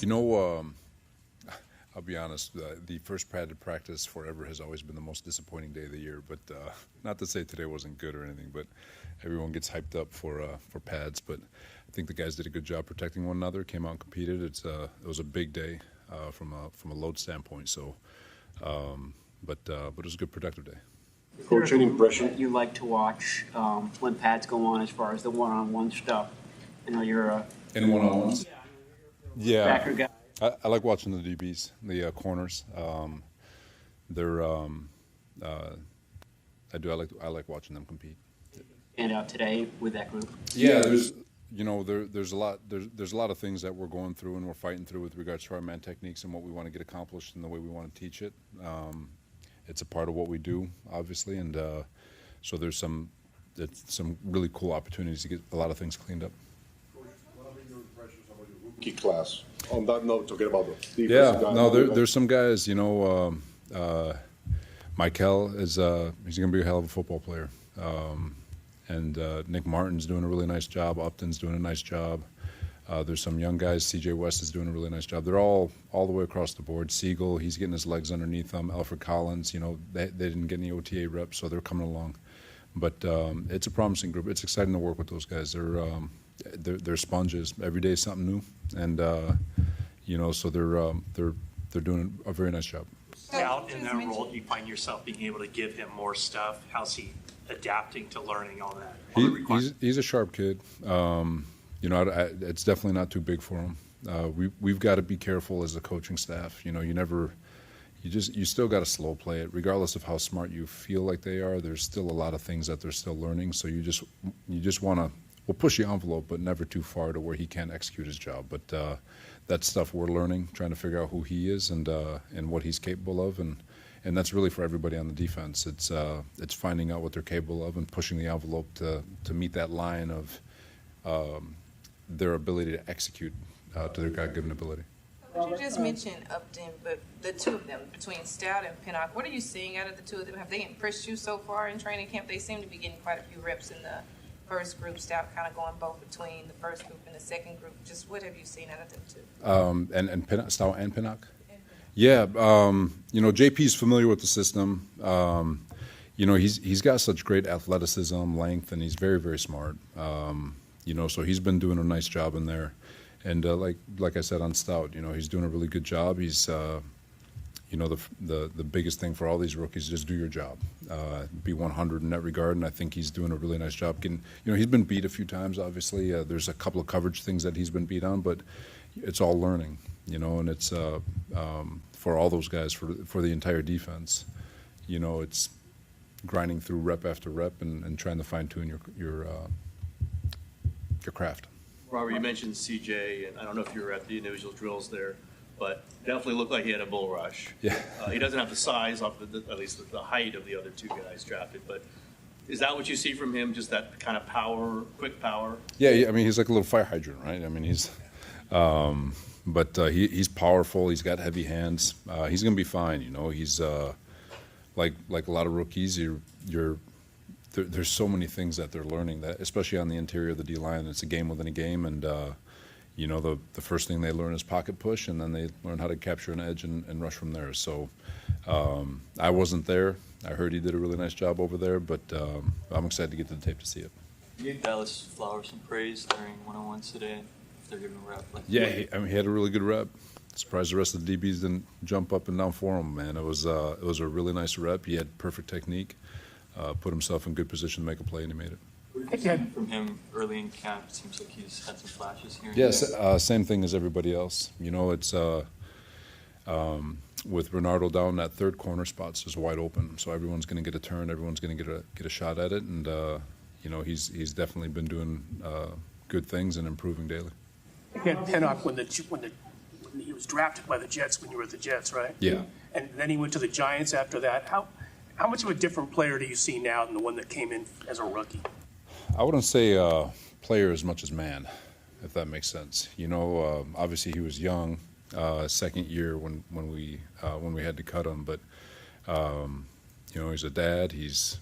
You know, I'll be honest, the first padded practice forever has always been the most disappointing day of the year. But not to say today wasn't good or anything, but everyone gets hyped up for pads. But I think the guys did a good job protecting one another, came out and competed. It was a big day from a load standpoint. So, but it was a good productive day. Coach, any impression? You like to watch when pads go on as far as the one-on-one stuff. I know you're in one-on-ones. Yeah. Backer guy. I like watching the DBs, the corners. They're I like watching them compete. And out today with that group. Yeah, there's a lot of things that we're going through and we're fighting through with regards to our man techniques and what we want to get accomplished and the way we want to teach it. It's a part of what we do, obviously, and so there's some really cool opportunities to get a lot of things cleaned up. Rookie class. On that note, talking about the defensive guy. No, there's some guys. Michael is he's going to be a hell of a football player, and Nick Martin's doing a really nice job. Upton's doing a nice job. There's some young guys. C.J. West is doing a really nice job. They're all the way across the board. Siegel, he's getting his legs underneath him. Alfred Collins, they didn't get any OTA reps, so they're coming along. But it's a promising group. It's exciting to work with those guys. They're sponges. Every day is something new, and so they're doing a very nice job. Out in that role, do you find yourself being able to give him more stuff? How's he adapting to learning all that? He's a sharp kid. It's definitely not too big for him. We've got to be careful as a coaching staff. You still got to slow play it, regardless of how smart you feel like they are. There's still a lot of things that they're still learning. So you just want to. We'll push the envelope, but never too far to where he can't execute his job. But that's stuff we're learning, trying to figure out who he is and what he's capable of, and that's really for everybody on the defense. It's finding out what they're capable of and pushing the envelope to meet that line of their ability to execute to their God-given ability. You just mentioned Upton, but the two of them, between Stout and Pinnock, what are you seeing out of the two of them? Have they impressed you so far in training camp? They seem to be getting quite a few reps in the first group. Stout kind of going both between the first group and the second group. Just what have you seen out of them two? And Pinnock, Stout and Pinnock? Yeah, JP's familiar with the system. He's got such great athleticism, length, and he's very, very smart. So he's been doing a nice job in there. And like I said on Stout, he's doing a really good job. He's, the biggest thing for all these rookies is just do your job, be 100 in that regard. And I think he's doing a really nice job. He's been beat a few times. Obviously, there's a couple of coverage things that he's been beat on, but it's all learning. And it's for all those guys for the entire defense. It's grinding through rep after rep and trying to fine tune your craft. Robert, you mentioned CJ, and I don't know if you were at the individual drills there, but definitely looked like he had a bull rush. Yeah. He doesn't have the size, at least the height of the other two guys drafted, but is that what you see from him, just that kind of power, quick power? Yeah, I mean, he's like a little fire hydrant, right? I mean, he's powerful. He's got heavy hands. He's going to be fine, He's like a lot of rookies, there's so many things that they're learning, that especially on the interior of the D-line. It's a game within a game, and the first thing they learn is pocket push, and then they learn how to capture an edge and rush from there. So I wasn't there. I heard he did a really nice job over there, but I'm excited to get to the tape to see it. You gave Dallas Flowers some praise during one-on-ones today. If they're giving a rep. He had a really good rep. Surprised the rest of the DBs didn't jump up and down for him, man. It was a really nice rep. He had perfect technique. Put himself in good position to make a play, and he made it. What have you seen from him early in camp? It seems like he's had some flashes here. Yes, same thing as everybody else. It's with Bernardo down, that third corner spot's just wide open, so everyone's going to get a turn, everyone's going to get a shot at it, and he's definitely been doing good things and improving daily. Again, Pinnock, when he was drafted by the Jets when you were at the Jets, right? Yeah. And then he went to the Giants after that. How much of a different player do you see now than the one that came in as a rookie? I wouldn't say player as much as man, if that makes sense. Obviously he was young, second year when we had to cut him, but he's a dad. He's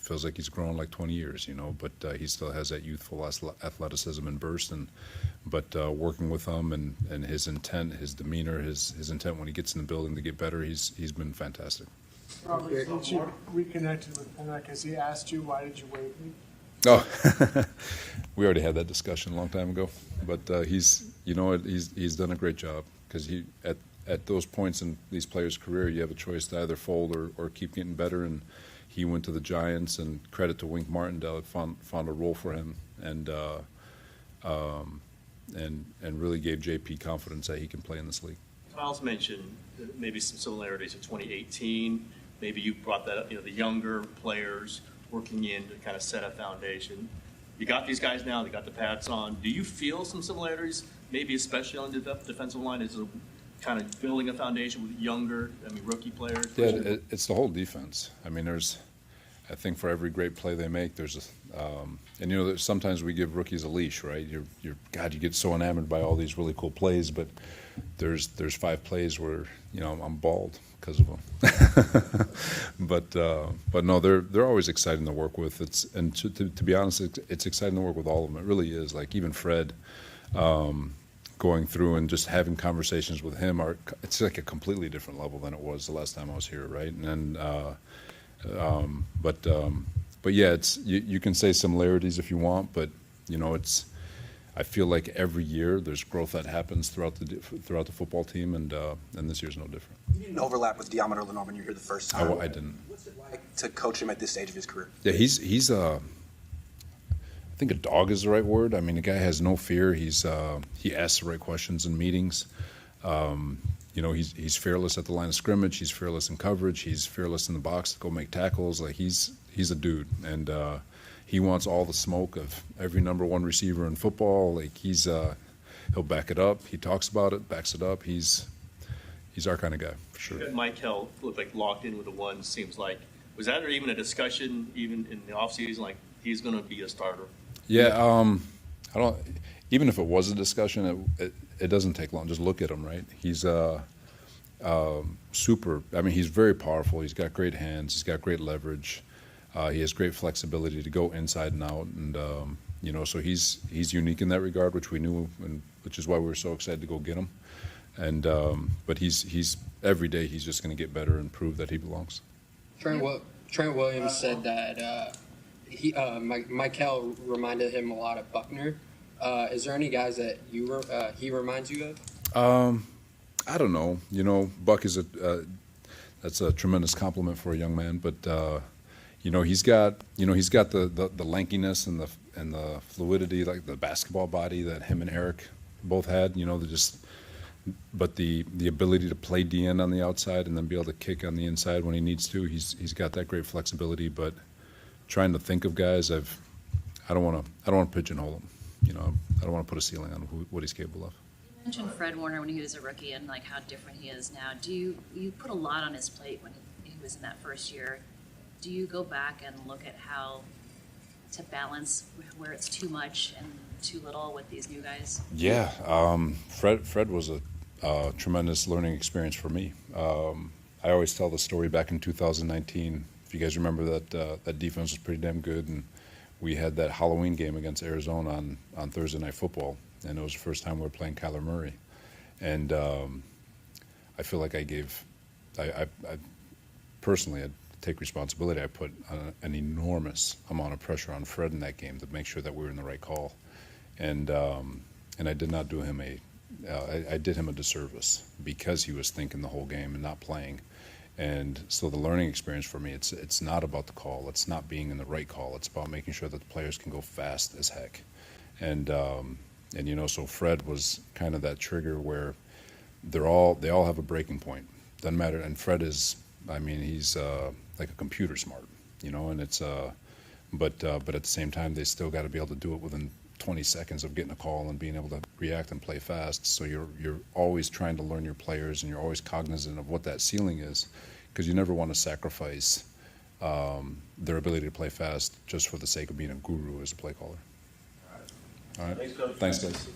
feels like he's grown like 20 years, but he still has that youthful athleticism and burst. But working with him and his intent, his demeanor, his intent when he gets in the building to get better, he's been fantastic. Robert, since you reconnected with Pinnock, has he asked you why did you waive me? Oh, we already had that discussion a long time ago. But he's done a great job because at those points in these players' career, you have a choice to either fold or keep getting better. And he went to the Giants, and credit to Wink Martindale, found a role for him, and really gave JP confidence that he can play in this league. Miles mentioned maybe some similarities of 2018. Maybe you brought that up, the younger players working in to kind of set a foundation. You got these guys now, they got the pads on. Do you feel some similarities, maybe especially on the defensive line, is kind of building a foundation with younger, rookie players? Yeah, it's the whole defense. I think for every great play they make, there's sometimes we give rookies a leash, right? You get so enamored by all these really cool plays, but there's 5 plays where I'm bald because of them. but no, they're always exciting to work with. To be honest, it's exciting to work with all of them. It really is. Like even Fred, going through and just having conversations with him it's like a completely different level than it was the last time I was here, right? And then, but yeah, you can say similarities if you want, but I feel like every year there's growth that happens throughout the football team, and this year's no different. You didn't overlap with Diamond Lenore when you were here the first time. I didn't. What's it like to coach him at this stage of his career? Yeah, he's I think a dog is the right word. The guy has no fear. He asks the right questions in meetings. He's fearless at the line of scrimmage. He's fearless in coverage. He's fearless in the box to go make tackles. Like he's a dude, and he wants all the smoke of every number 1 receiver in football. Like he'll back it up. He talks about it, backs it up. He's our kind of guy for sure. Mike Hill looked like locked in with the ones. Seems like, was that even a discussion even in the offseason? Like he's going to be a starter. Yeah, I don't. Even if it was a discussion, it doesn't take long. Just look at him, right? He's super. He's very powerful. He's got great hands. He's got great leverage. He has great flexibility to go inside and out, and so he's unique in that regard, which we knew, and which is why we were so excited to go get him. And but he's every day he's just going to get better and prove that he belongs. Trent Williams said that Michael reminded him a lot of Buckner. Is there any guys that he reminds you of? I don't know. Buck is that's a tremendous compliment for a young man, but he's got the lankiness and the fluidity, like the basketball body that him and Eric both had. But the ability to play DN on the outside and then be able to kick on the inside when he needs to. He's got that great flexibility. But trying to think of guys, I don't want to pigeonhole him. I don't want to put a ceiling on what he's capable of. You mentioned Fred Warner when he was a rookie and like how different he is now. Do you put a lot on his plate when he was in that first year? Do you go back and look at how to balance where it's too much and too little with these new guys? Yeah, Fred was a tremendous learning experience for me. I always tell the story back in 2019. If you guys remember that defense was pretty damn good, and we had that Halloween game against Arizona on Thursday Night Football, and it was the first time we were playing Kyler Murray. And I feel like I personally, I take responsibility. I put an enormous amount of pressure on Fred in that game to make sure that we were in the right call. And I did not do him I did him a disservice because he was thinking the whole game and not playing. And so the learning experience for me, it's not about the call. It's not being in the right call. It's about making sure that the players can go fast as heck. And so Fred was kind of that trigger where they all have a breaking point. Doesn't matter. And Fred is, he's like a computer smart, and it's but at the same time they still got to be able to do it within 20 seconds of getting a call and being able to react and play fast. So you're always trying to learn your players, and you're always cognizant of what that ceiling is, because you never want to sacrifice their ability to play fast just for the sake of being a guru as a play caller. All right. Thanks, guys.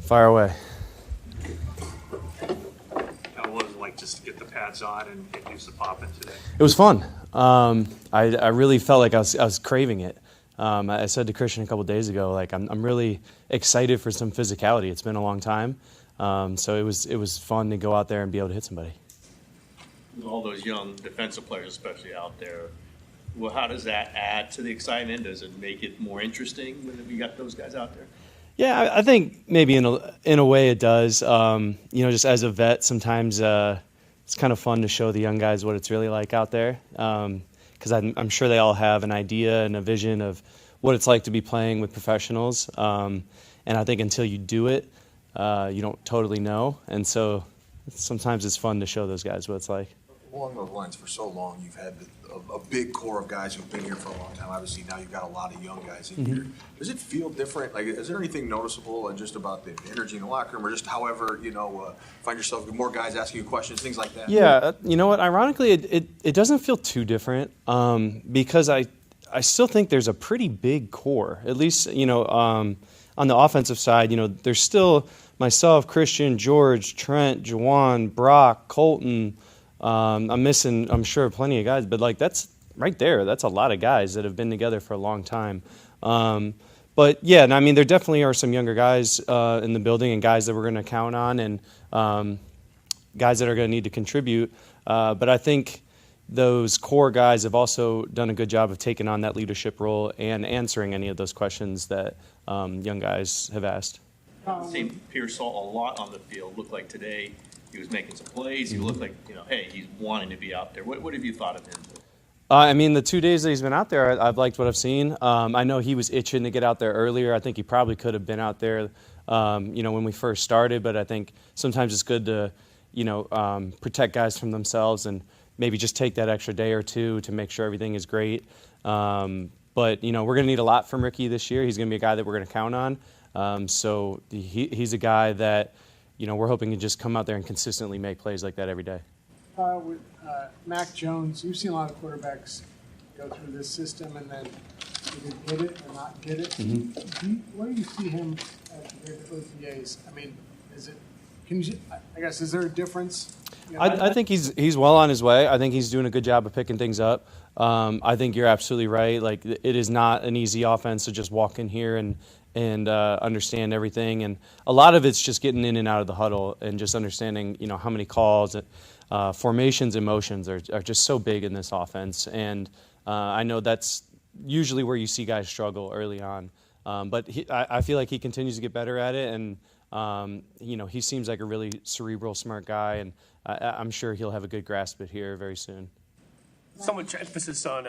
Fire away. How was it like just to get the pads on and do some popping today? It was fun. I really felt like I was craving it. I said to Christian a couple days ago, like I'm really excited for some physicality. It's been a long time, so it was fun to go out there and be able to hit somebody. All those young defensive players, especially out there. Well, how does that add to the excitement? Does it make it more interesting when we got those guys out there? Yeah, I think maybe in a way it does. Just as a vet, sometimes it's kind of fun to show the young guys what it's really like out there. Because I'm sure they all have an idea and a vision of what it's like to be playing with professionals. And I think until you do it, you don't totally know. And so sometimes it's fun to show those guys what it's like. Along those lines, for so long, you've had a big core of guys who've been here for a long time. Obviously, now you've got a lot of young guys in here. Does it feel different? Like, is there anything noticeable just about the energy in the locker room, or just however, find yourself with more guys asking you questions, things like that? Yeah, you know what? Ironically, it doesn't feel too different because I still think there's a pretty big core. At least, on the offensive side, there's still myself, Christian, George, Trent, Juwan, Brock, Colton. I'm missing, I'm sure, plenty of guys, but that's right there. That's a lot of guys that have been together for a long time. But yeah, I mean, there definitely are some younger guys in the building and guys that we're going to count on and guys that are going to need to contribute. But I think those core guys have also done a good job of taking on that leadership role and answering any of those questions that young guys have asked. Seen Pierce saw a lot on the field. Looked like today he was making some plays. He looked like, hey, he's wanting to be out there. What have you thought of him? I mean, the 2 days that he's been out there, I've liked what I've seen. I know he was itching to get out there earlier. I think he probably could have been out there, when we first started. But I think sometimes it's good to, protect guys from themselves and maybe just take that extra day or two to make sure everything is great. But, we're going to need a lot from Ricky this year. He's going to be a guy that we're going to count on. So he's a guy that, we're hoping to just come out there and consistently make plays like that every day. With Mac Jones, you've seen a lot of quarterbacks go through this system and then either get it or not get it. Where do you see him compared to OTAs? I mean, is there a difference? I think he's well on his way. I think he's doing a good job of picking things up. I think you're absolutely right. Like, it is not an easy offense to just walk in here and understand everything. And a lot of it's just getting in and out of the huddle and just understanding, how many calls, formations and motions are just so big in this offense. And I know that's usually where you see guys struggle early on. But I feel like he continues to get better at it. And, he seems like a really cerebral, smart guy. And I'm sure he'll have a good grasp of it here very soon. So much emphasis on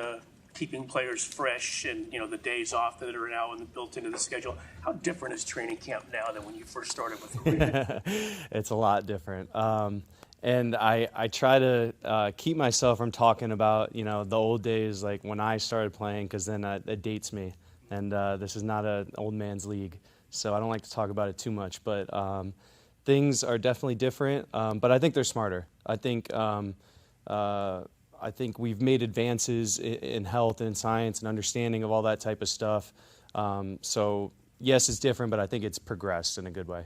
keeping players fresh and, the days off that are now built into the schedule. How different is training camp now than when you first started with them? It's a lot different. And I try to keep myself from talking about, the old days, like when I started playing, because then it dates me. And this is not an old man's league. So I don't like to talk about it too much. But things are definitely different. But I think they're smarter. I think we've made advances in health and science and understanding of all that type of stuff. So, yes, it's different, but I think it's progressed in a good way.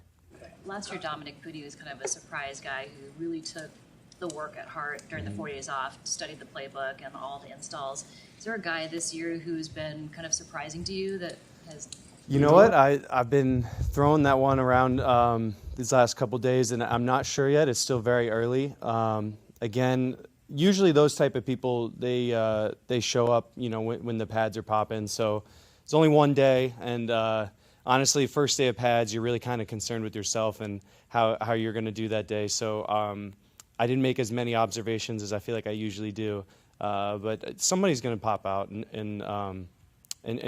Last year, Dominic Pudi was kind of a surprise guy who really took the work at heart during the 4 days off, studied the playbook and all the installs. Is there a guy this year who's been kind of surprising to you that has... You know what? I've been throwing that one around these last couple days, and I'm not sure yet. It's still very early. Again... Usually those type of people, they show up, when the pads are popping. So it's only one day, and honestly, first day of pads, you're really kind of concerned with yourself and how you're going to do that day. So I didn't make as many observations as I feel like I usually do, but somebody's going to pop out and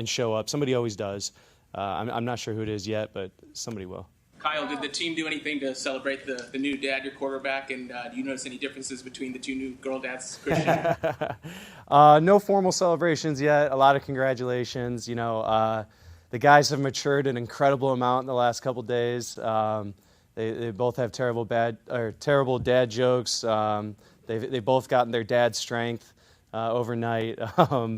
show up. Somebody always does. I'm not sure who it is yet, but somebody will. Kyle, did the team do anything to celebrate the new dad, your quarterback, and do you notice any differences between the two new girl dads, Christian? No formal celebrations yet. A lot of congratulations. The guys have matured an incredible amount in the last couple days. They both have terrible dad jokes. They've both gotten their dad's strength overnight.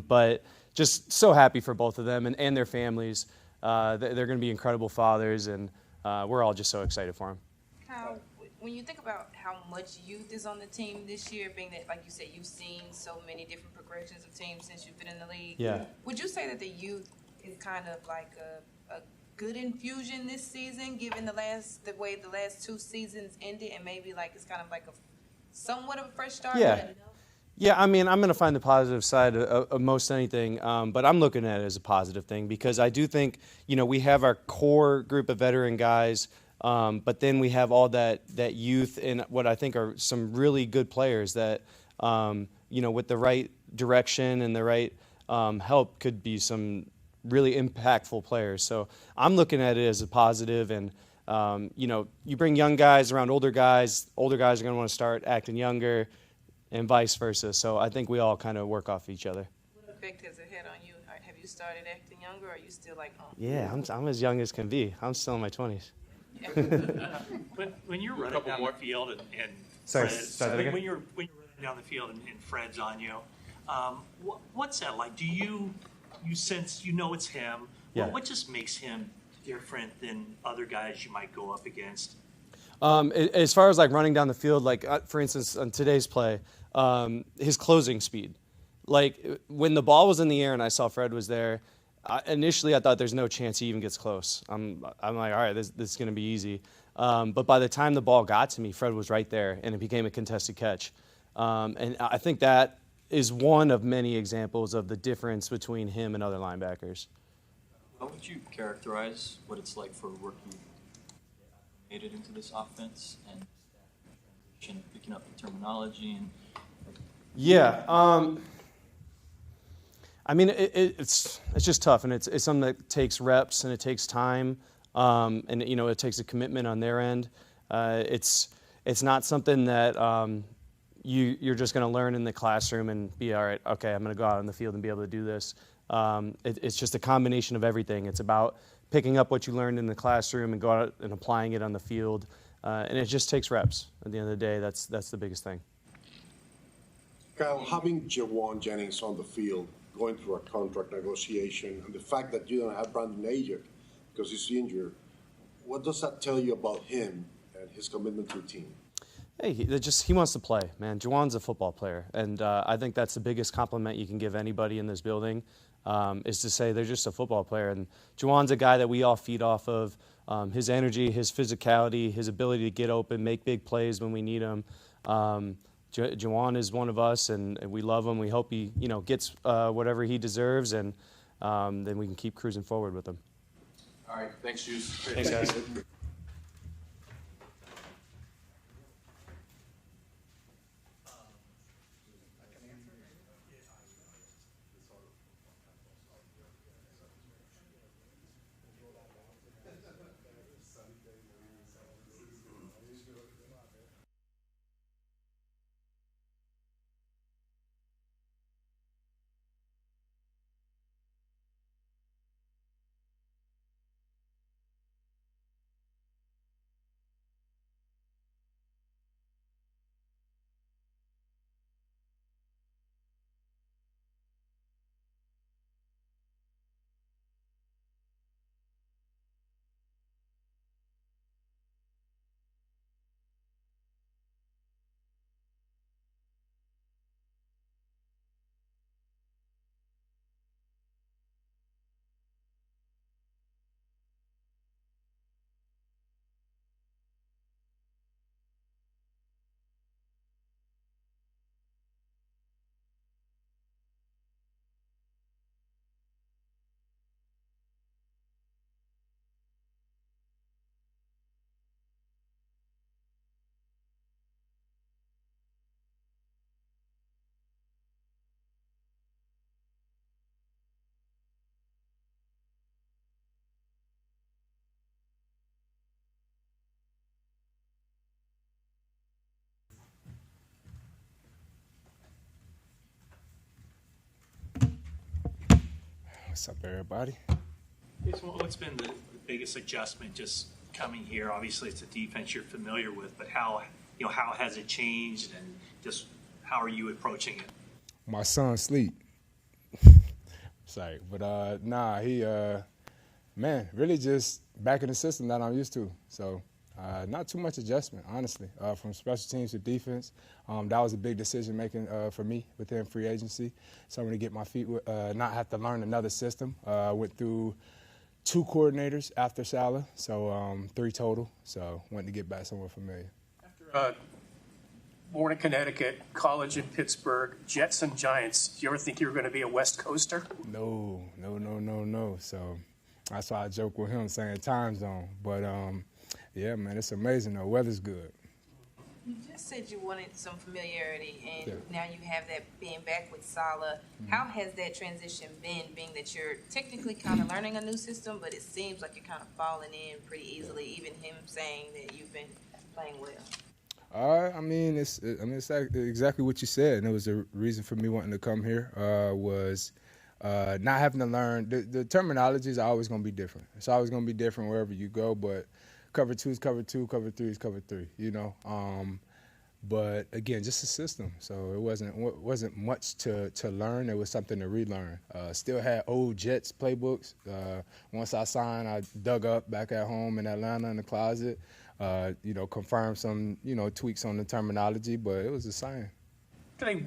But just so happy for both of them and their families. They're going to be incredible fathers, and we're all just so excited for him. When you think about how much youth is on the team this year, being that, like you said, you've seen so many different progressions of teams since you've been in the league. Yeah. Would you say that the youth is kind of like a good infusion this season, given the way the last 2 seasons ended, and maybe like it's kind of like somewhat of a fresh start? Yeah. Yeah, I mean, I'm going to find the positive side of most anything, but I'm looking at it as a positive thing because I do think, we have our core group of veteran guys, but then we have all that youth and what I think are some really good players that, with the right direction and the right help could be some really impactful players. So I'm looking at it as a positive, and you bring young guys around older guys are going to want to start acting younger, and vice versa. So I think we all kind of work off each other. What effect has it had on you? Have you started acting younger, or are you still like? Yeah, I'm as young as can be. I'm still in my 20s. When you're running down the field and Sorry, Fred's, start that again? when you're running down the field and Fred's on you, what's that like? Do you sense it's him? Yeah. What just makes him different than other guys you might go up against? As far as like running down the field, like for instance on today's play, his closing speed. Like when the ball was in the air and I saw Fred was there, initially I thought there's no chance he even gets close. I'm like, all right, this is going to be easy. But by the time the ball got to me, Fred was right there, and it became a contested catch. And I think that is one of many examples of the difference between him and other linebackers. How would you characterize what it's like for a rookie made it into this offense and transition, picking up the terminology and? Yeah, I mean it's just tough, and it's something that takes reps and it takes time, and it takes a commitment on their end. It's not something that you're just going to learn in the classroom and be all right. Okay, I'm going to go out on the field and be able to do this. It's just a combination of everything. It's about picking up what you learned in the classroom and go out and applying it on the field, and it just takes reps. At the end of the day, that's the biggest thing. Kyle, having Jawan Jennings on the field, going through a contract negotiation, and the fact that you don't have Brandon Ayuk because he's injured, what does that tell you about him and his commitment to the team? Hey, he wants to play, man. Jawan's a football player, and I think that's the biggest compliment you can give anybody in this building, is to say they're just a football player. And Jawan's a guy that we all feed off of, his energy, his physicality, his ability to get open, make big plays when we need him. Jawan is one of us, and we love him. We hope he, gets whatever he deserves, and then we can keep cruising forward with him. All right, thanks, Juice. Thanks, guys. What's up, everybody? What's been the biggest adjustment just coming here? Obviously, it's a defense you're familiar with, but how has it changed, and just how are you approaching it? My son sleep. Sorry, but he Man, really just back in the system that I'm used to. So not too much adjustment, honestly, from special teams to defense. That was a big decision making for me within free agency. Something to get my feet, not have to learn another system. Went through 2 coordinators after Saleh, so 3 total. So went to get back somewhere familiar. Born in Connecticut, college in Pittsburgh, Jets and Giants. Did you ever think you were going to be a West Coaster? No. So that's why I joke with him saying time zone. But yeah, man, it's amazing though. Weather's good. You just said you wanted some familiarity, and Yeah. now you have that being back with Saleh. How has that transition been, being that you're technically kind of learning a new system, but it seems like you're kind of falling in pretty easily, even him saying that you've been playing well? I mean, it's exactly what you said, and it was a reason for me wanting to come here. Was not having to learn the terminology is always going to be different. It's always going to be different wherever you go. But cover 2 is cover 2, cover 3 is cover 3. You know, but again, just a system. So it wasn't much to learn. It was something to relearn. Still had old Jets playbooks. Once I signed, I dug up back at home in Atlanta in the closet. Confirmed some, tweaks on the terminology, but it was the same.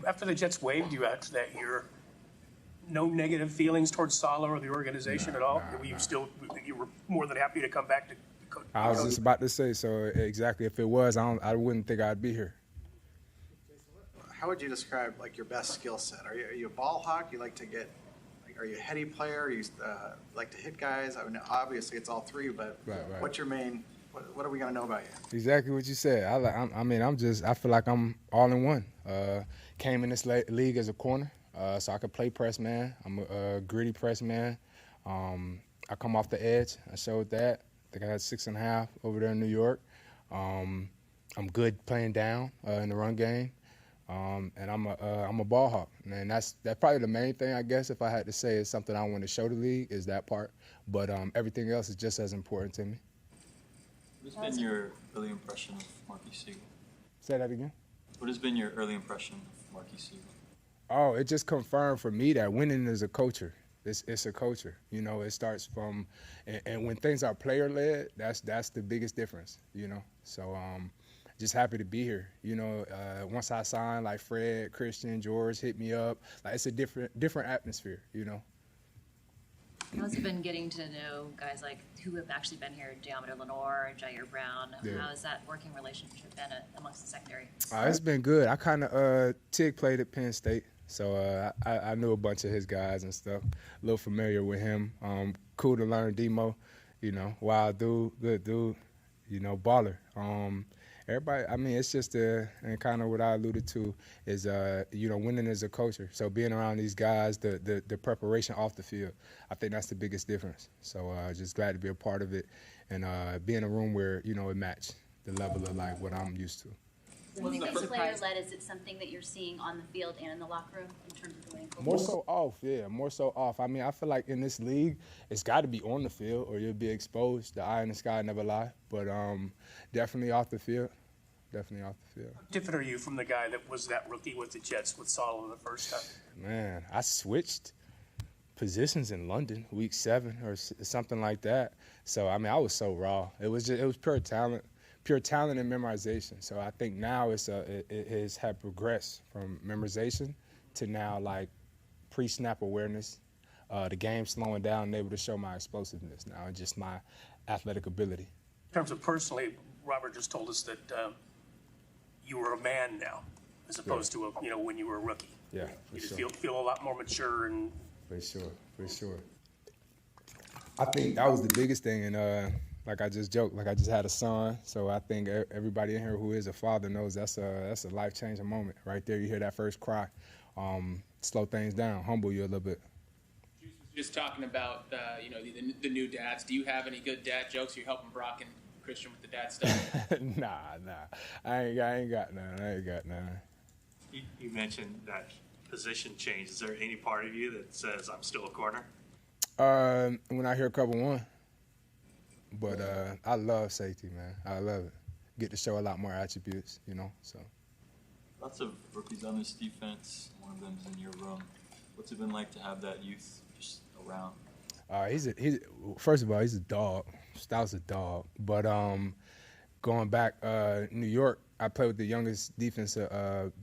After the Jets waived you out that year, no negative feelings towards Saleh or the organization at all? You were more than happy to come back to coach? I was just about to say, so exactly. If it was, I wouldn't think I'd be here. How would you describe like your best skill set? Are you a ball hawk? You like to get, are you a heady player? You like to hit guys? I mean, obviously it's all 3, but Right. what's your main? What are we gonna know about you? Exactly what you said. I feel like I'm all in one. Came in this league as a corner, so I could play press man. I'm a gritty press man. I come off the edge. I showed that. I think I had 6.5 over there in New York. I'm good playing down in the run game, and I'm a ball hawk. And that's probably the main thing, I guess, if I had to say is something I want to show the league is that part. But everything else is just as important to me. What has been your early impression of Marquis Siegel? Say that again? What has been your early impression of Marquis Siegel? Oh, it just confirmed for me that winning is a culture. It's a culture. It starts from, and when things are player-led, that's the biggest difference, So just happy to be here. Once I signed, like Fred, Christian, George hit me up. Like it's a different atmosphere, How's it been getting to know guys like who have actually been here, Deommodore Lenoir, Jair Brown? Yeah. How has that working relationship been amongst the secondary? It's been good. I kind of Tig played at Penn State, so I knew a bunch of his guys and stuff. A little familiar with him. Cool to learn Demo, wild dude, good dude, baller. Everybody, I mean, it's just and kind of what I alluded to is, winning is a culture. So being around these guys, the preparation off the field, I think that's the biggest difference. So just glad to be a part of it and be in a room where, it matched the level of like what I'm used to. Do you think it's player-led? Is it something that you're seeing on the field and in the locker room in terms of the winning culture? More so off, yeah, more so off. I mean, I feel like in this league, it's got to be on the field or you'll be exposed. The eye in the sky never lie. But definitely off the field. Definitely off the field. How different are you from the guy that was that rookie with the Jets with Saleh the first time? Man, I switched positions in London, week 7 or something like that. So, I mean, I was so raw. It was pure talent and memorization. So I think now it has had progressed from memorization to now like pre-snap awareness, the game slowing down and able to show my explosiveness now and just my athletic ability. In terms of personally, Robert just told us that you were a man now, as opposed to when you were a rookie. Yeah, for you just sure. feel a lot more mature and. For sure. I think that was the biggest thing, and like I just joked, like I just had a son, so I think everybody in here who is a father knows that's a life-changing moment right there. You hear that first cry, slow things down, humble you a little bit. Just talking about the new dads. Do you have any good dad jokes? You're helping Brock and Christian with the dad stuff. Nah. I ain't got none. You mentioned that position change. Is there any part of you that says I'm still a corner? When I hear cover 1, but I love safety, man. I love it. Get to show a lot more attributes, So. Lots of rookies on this defense. One of them is in your room. What's it been like to have that youth just around? First of all, he's a dog. Stout's a dog. But going back, New York, I played with the youngest defensive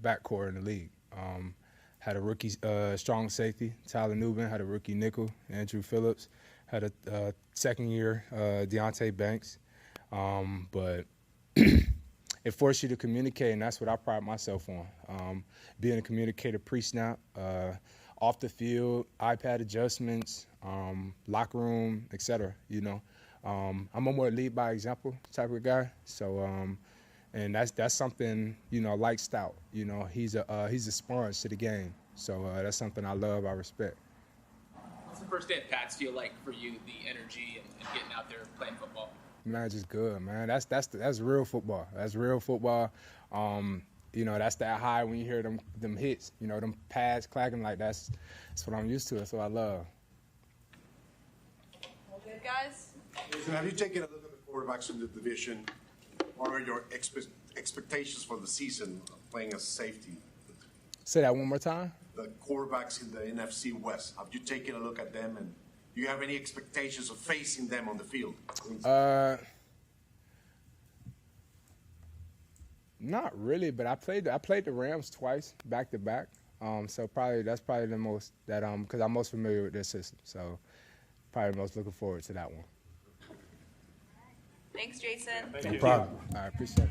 backcourt in the league. Had a rookie strong safety, Tyler Newbin. Had a rookie nickel, Andrew Phillips. Had a second year, Deontay Banks. But it forced you to communicate, and that's what I pride myself on. Being a communicator pre-snap, off the field, iPad adjustments, locker room, etc. You know, I'm a more lead by example type of guy. So, and that's something, you know, like Stout. You know, he's a sponge to the game. So that's something I love, I respect. What's the first day at Pats feel like for you? The energy and getting out there playing football. Man, just good, man. That's real football. That's real football. You know, that's that high when you hear them hits. You know, them pads clacking like that's what I'm used to. That's what I love. Well, good guys. Listen, have you taken a look at the quarterbacks in the division? What are your expectations for the season of playing as safety? Say that one more time. The quarterbacks in the NFC West. Have you taken a look at them, and do you have any expectations of facing them on the field? Not really, but I played the Rams twice back to back. So that's probably the most that because I'm most familiar with their system. So probably most looking forward to that one. Thanks, Jason. No problem. I appreciate it.